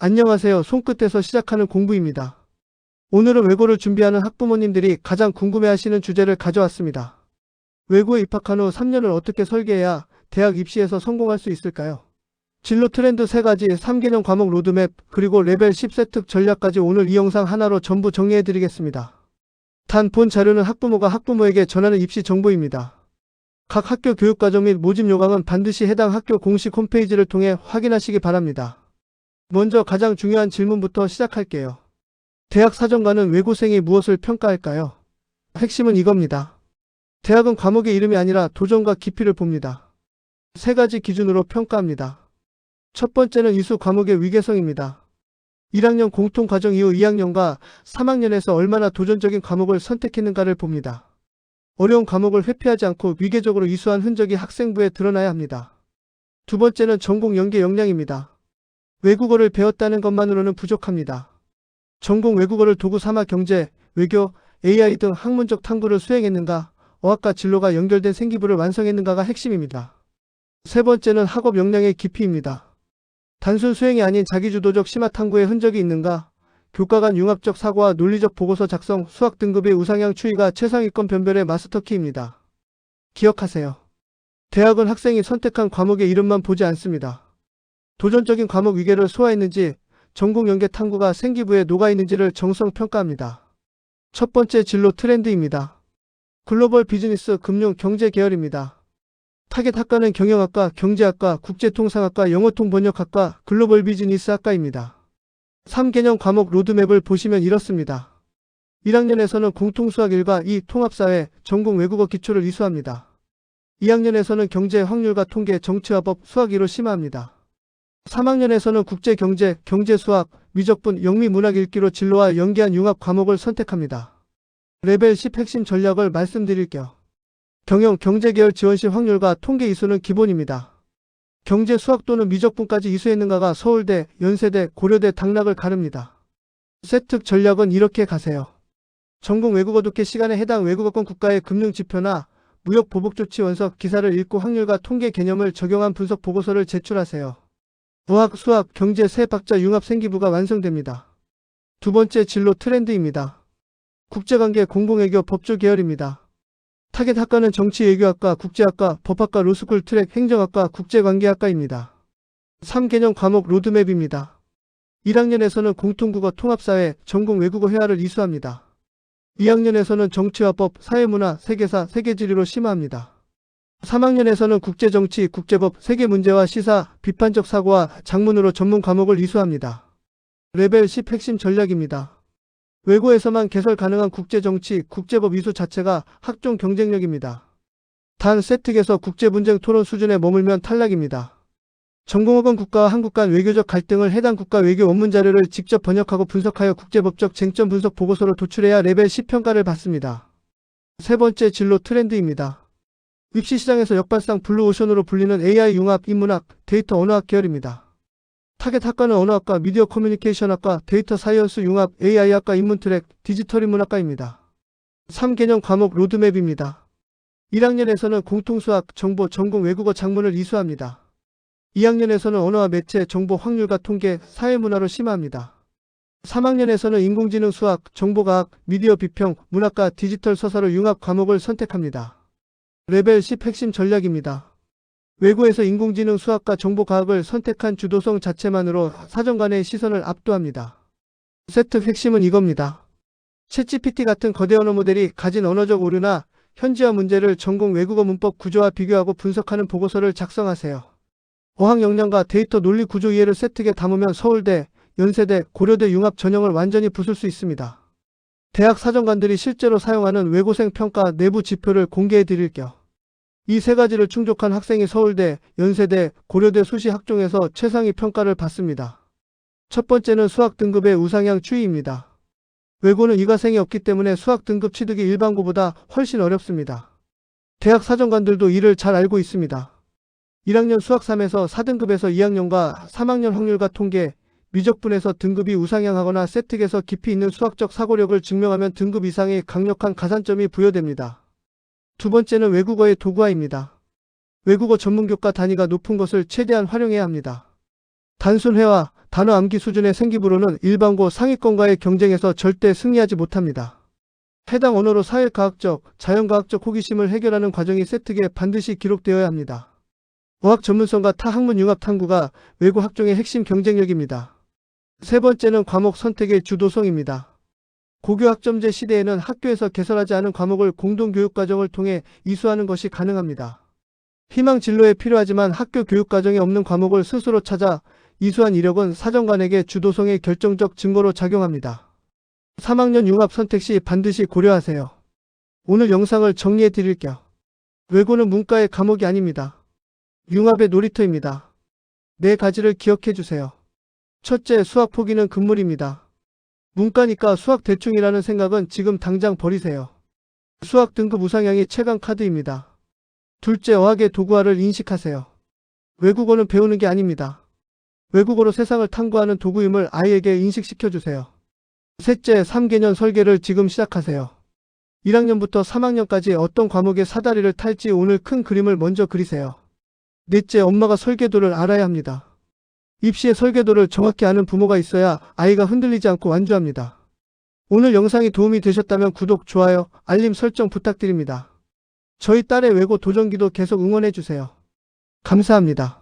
안녕하세요. 손끝에서 시작하는 공부입니다. 오늘은 외고를 준비하는 학부모님들이 가장 궁금해하시는 주제를 가져왔습니다. 외고에 입학한 후 3년을 어떻게 설계해야 대학 입시에서 성공할 수 있을까요? 진로 트렌드 3가지, 3개년 과목 로드맵, 그리고 레벨 10 세특 전략까지 오늘 이 영상 하나로 전부 정리해드리겠습니다. 단 본 자료는 학부모가 학부모에게 전하는 입시 정보입니다. 각 학교 교육과정 및 모집 요강은 반드시 해당 학교 공식 홈페이지를 통해 확인하시기 바랍니다. 먼저 가장 중요한 질문부터 시작할게요. 대학 사정관은 외고생이 무엇을 평가할까요? 핵심은 이겁니다. 대학은 과목의 이름이 아니라 도전과 깊이를 봅니다. 3가지 기준으로 평가합니다. 첫 번째는 이수 과목의 위계성입니다. 1학년 공통과정 이후 2학년과 3학년에서 얼마나 도전적인 과목을 선택했는가를 봅니다. 어려운 과목을 회피하지 않고 위계적으로 이수한 흔적이 학생부에 드러나야 합니다. 두 번째는 전공 연계 역량입니다. 외국어를 배웠다는 것만으로는 부족합니다. 전공 외국어를 도구 삼아 경제, 외교, AI 등 학문적 탐구를 수행했는가, 어학과 진로가 연결된 생기부를 완성했는가가 핵심입니다. 세 번째는 학업 역량의 깊이입니다. 단순 수행이 아닌 자기주도적 심화 탐구의 흔적이 있는가, 교과 간 융합적 사고와 논리적 보고서 작성, 수학 등급의 우상향 추이가 최상위권 변별의 마스터키입니다. 기억하세요. 대학은 학생이 선택한 과목의 이름만 보지 않습니다. 도전적인 과목 위계를 소화했는지, 전공 연계 탐구가 생기부에 녹아있는지를 정성평가합니다. 첫 번째 진로 트렌드입니다. 글로벌 비즈니스, 금융, 경제 계열입니다. 타겟 학과는 경영학과, 경제학과, 국제통상학과, 영어통번역학과, 글로벌 비즈니스 학과입니다. 3개년 과목 로드맵을 보시면 이렇습니다. 1학년에서는 공통수학 1과 2, 통합사회, 전공 외국어 기초를 이수합니다. 2학년에서는 경제, 확률과 통계, 정치와 법, 수학 2로 심화합니다. 3학년에서는 국제경제, 경제수학, 미적분, 영미문학 읽기로 진로와 연계한 융합 과목을 선택합니다. 레벨 10 핵심 전략을 말씀드릴게요. 경영, 경제계열 지원시 확률과 통계 이수는 기본입니다. 경제, 수학 또는 미적분까지 이수했는가가 서울대, 연세대, 고려대 당락을 가릅니다. 세특 전략은 이렇게 가세요. 전공 외국어 독해 시간에 해당 외국어권 국가의 금융지표나 무역 보복조치 원석 기사를 읽고 확률과 통계 개념을 적용한 분석 보고서를 제출하세요. 어학, 수학, 경제 3박자 융합 생기부가 완성됩니다. 두 번째 진로 트렌드입니다. 국제관계, 공공외교, 법조 계열입니다. 타겟 학과는 정치외교학과, 국제학과, 법학과, 로스쿨 트랙, 행정학과, 국제관계학과입니다. 3개년 과목 로드맵입니다. 1학년에서는 공통국어, 통합사회, 전공 외국어 회화를 이수합니다. 2학년에서는 정치와 법, 사회문화, 세계사, 세계지리로 심화합니다. 3학년에서는 국제정치, 국제법, 세계문제와 시사, 비판적 사고와 작문으로 전문 과목을 이수합니다. 레벨 10 핵심 전략입니다. 외고에서만 개설 가능한 국제정치, 국제법 이수 자체가 학종 경쟁력입니다. 단 세특에서 국제분쟁 토론 수준에 머물면 탈락입니다. 전공학원 국가와 한국 간 외교적 갈등을 해당 국가 외교 원문 자료를 직접 번역하고 분석하여 국제법적 쟁점 분석 보고서로 도출해야 레벨 10 평가를 받습니다. 세 번째 진로 트렌드입니다. 입시 시장에서 역발상 블루오션으로 불리는 AI 융합 인문학, 데이터 언어학 계열입니다. 타겟 학과는 언어학과, 미디어 커뮤니케이션학과, 데이터 사이언스 융합, AI학과, 인문트랙, 디지털 인문학과입니다. 3개년 과목 로드맵입니다. 1학년에서는 공통수학, 정보, 전공 외국어 작문을 이수합니다. 2학년에서는 언어와 매체, 정보, 확률과 통계, 사회문화로 심화합니다. 3학년에서는 인공지능 수학, 정보과학, 미디어 비평, 문학과, 디지털 서사로 융합 과목을 선택합니다. 레벨 10 핵심 전략입니다. 외고에서 인공지능 수학과 정보과학을 선택한 주도성 자체만으로 사정관의 시선을 압도합니다. 세특 핵심은 이겁니다. 챗GPT 같은 거대 언어 모델이 가진 언어적 오류나 현지화 문제를 전공 외국어 문법 구조와 비교하고 분석하는 보고서를 작성하세요. 어학 역량과 데이터 논리 구조 이해를 세특에 담으면 서울대, 연세대, 고려대 융합 전형을 완전히 부술 수 있습니다. 대학 사정관들이 실제로 사용하는 외고생 평가 내부 지표를 공개해 드릴게요. 이 3가지를 충족한 학생이 서울대, 연세대, 고려대 수시 학종에서 최상위 평가를 받습니다. 첫 번째는 수학 등급의 우상향 추이입니다. 외고는 이과생이 없기 때문에 수학 등급 취득이 일반고보다 훨씬 어렵습니다. 대학 사정관들도 이를 잘 알고 있습니다. 1학년 수학 3에서 4등급에서 2학년과 3학년 확률과 통계, 미적분에서 등급이 우상향하거나 세특에서 깊이 있는 수학적 사고력을 증명하면 등급 이상의 강력한 가산점이 부여됩니다. 두 번째는 외국어의 도구화입니다. 외국어 전문교과 단위가 높은 것을 최대한 활용해야 합니다. 단순 회화, 단어 암기 수준의 생기부로는 일반고 상위권과의 경쟁에서 절대 승리하지 못합니다. 해당 언어로 사회과학적, 자연과학적 호기심을 해결하는 과정이 세트기에 반드시 기록되어야 합니다. 어학 전문성과 타 학문 융합 탐구가 외고 학종의 핵심 경쟁력입니다. 세 번째는 과목 선택의 주도성입니다. 고교 학점제 시대에는 학교에서 개설하지 않은 과목을 공동교육과정을 통해 이수하는 것이 가능합니다. 희망 진로에 필요하지만 학교 교육과정에 없는 과목을 스스로 찾아 이수한 이력은 사정관에게 주도성의 결정적 증거로 작용합니다. 3학년 융합 선택 시 반드시 고려하세요. 오늘 영상을 정리해 드릴게요. 외고는 문과의 과목이 아닙니다. 융합의 놀이터입니다. 네 가지를 기억해 주세요. 첫째, 수학 포기는 금물입니다. 문과니까 수학 대충이라는 생각은 지금 당장 버리세요. 수학 등급 우상향이 최강 카드입니다. 둘째, 어학의 도구화를 인식하세요. 외국어는 배우는 게 아닙니다. 외국어로 세상을 탐구하는 도구임을 아이에게 인식시켜주세요. 셋째, 3개년 설계를 지금 시작하세요. 1학년부터 3학년까지 어떤 과목의 사다리를 탈지 오늘 큰 그림을 먼저 그리세요. 넷째, 엄마가 설계도를 알아야 합니다. 입시의 설계도를 정확히 아는 부모가 있어야 아이가 흔들리지 않고 완주합니다. 오늘 영상이 도움이 되셨다면 구독, 좋아요, 알림 설정 부탁드립니다. 저희 딸의 외고 도전기도 계속 응원해주세요. 감사합니다.